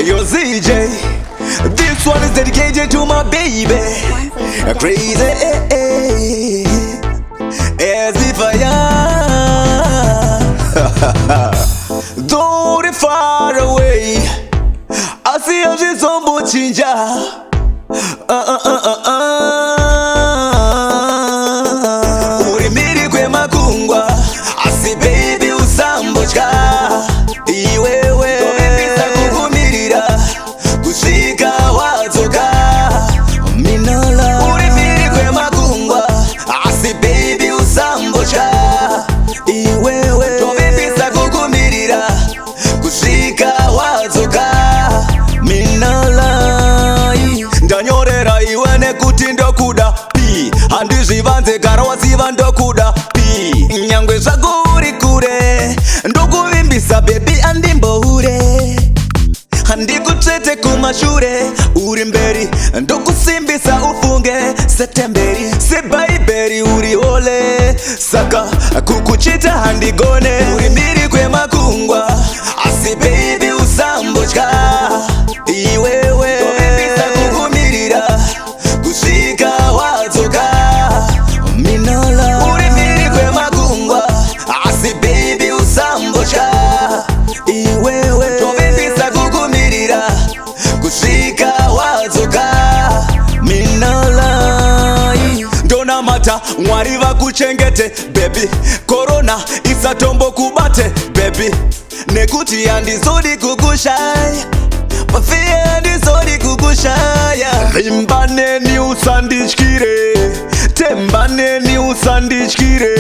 Yo, ZJ, this one is dedicated to my baby. Crazy as if I am. Don't be far away. I see how she's on Bochinja. Urimiri kwe makungwa. I see baby usambochka. Iwewe tobebisa kukumirira kushika wazoka minola. Urimiri kwe makungwa. I see baby usambochka. Iwewe tobebisa kukumirira kushika wazoka minola. Ndanyorera iwe nekuti ndokuda pi handizvivanze gara waziva ndokuda pi nyangwe zvako uri kure ndokuvimbisa bebi andimboure handikutsvete kumashure uri mberi ndokusimbisa ufunge setemberi sebhaibheri uri hole saka kukuchita handigone uri mbiri kwemakungwa asi bebi usambotya iwewe tobebisa kukumirira kusvika wadzoka minola uri mbiri kwemakungwa asi bebi usambotya iwewe tobebisa kukumirira kusvika wadzoka minola. Ndonamata Mwari vakuchengete baby, korona isatombokubate baby, nekuti handizodi kukushaya mafie handizodi kukushaya. Rimbaneni usandityire, tembaneni usandityire,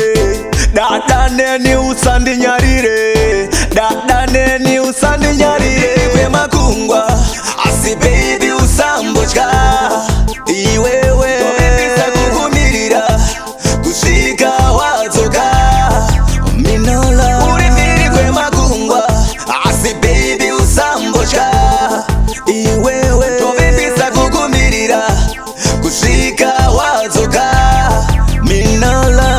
dadaneni usandinyarire, dadaneni usandinyarire kwemakungwa asi baby usambotya iwewe tobebisa kukumirira kusvika wadzoka minola uri mbiri kwemakungwa asi baby usambotya iwewe tobebisa kukumirira kusvika wadzoka minola.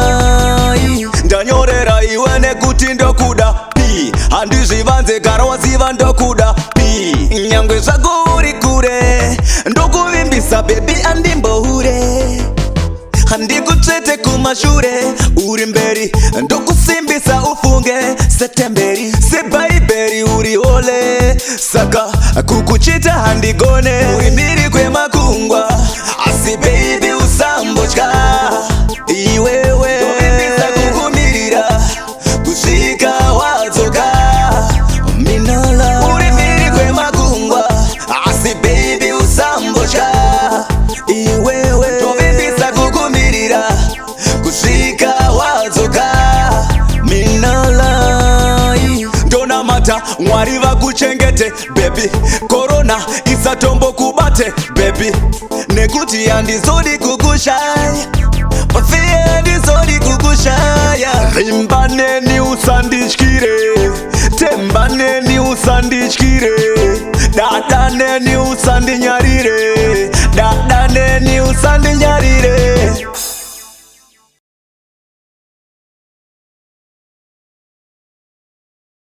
Ndanyorera iwe nekuti ndokuda pi handizvivanze gara waziva ndokuda pi nyangwe zvako uri kure ndokuvimbisa bebi andimboure handikutsvete kumashure uri mberi ndokusimbisa ufunge setemberi sebhaibheri uri hole saka kukuchita handigone uri mbiri kwemakungwa asi bebi usambotya iwewe tobebisa kukumirira kusvika wadzoka minola uri mbiri kwemakungwa asi bebi usambotya iwewe tobebisa kukumirira kusvika wadzoka minola. Ndonamata Mwari vakuchengete baby, korona isatombokubate baby, nekuti handizodi kukushaya mafie handizodi kukushaya. Rimbaneni usandityire, tembaneni usandityire, dadaneni usandinyarire, dadaneni usandinyarire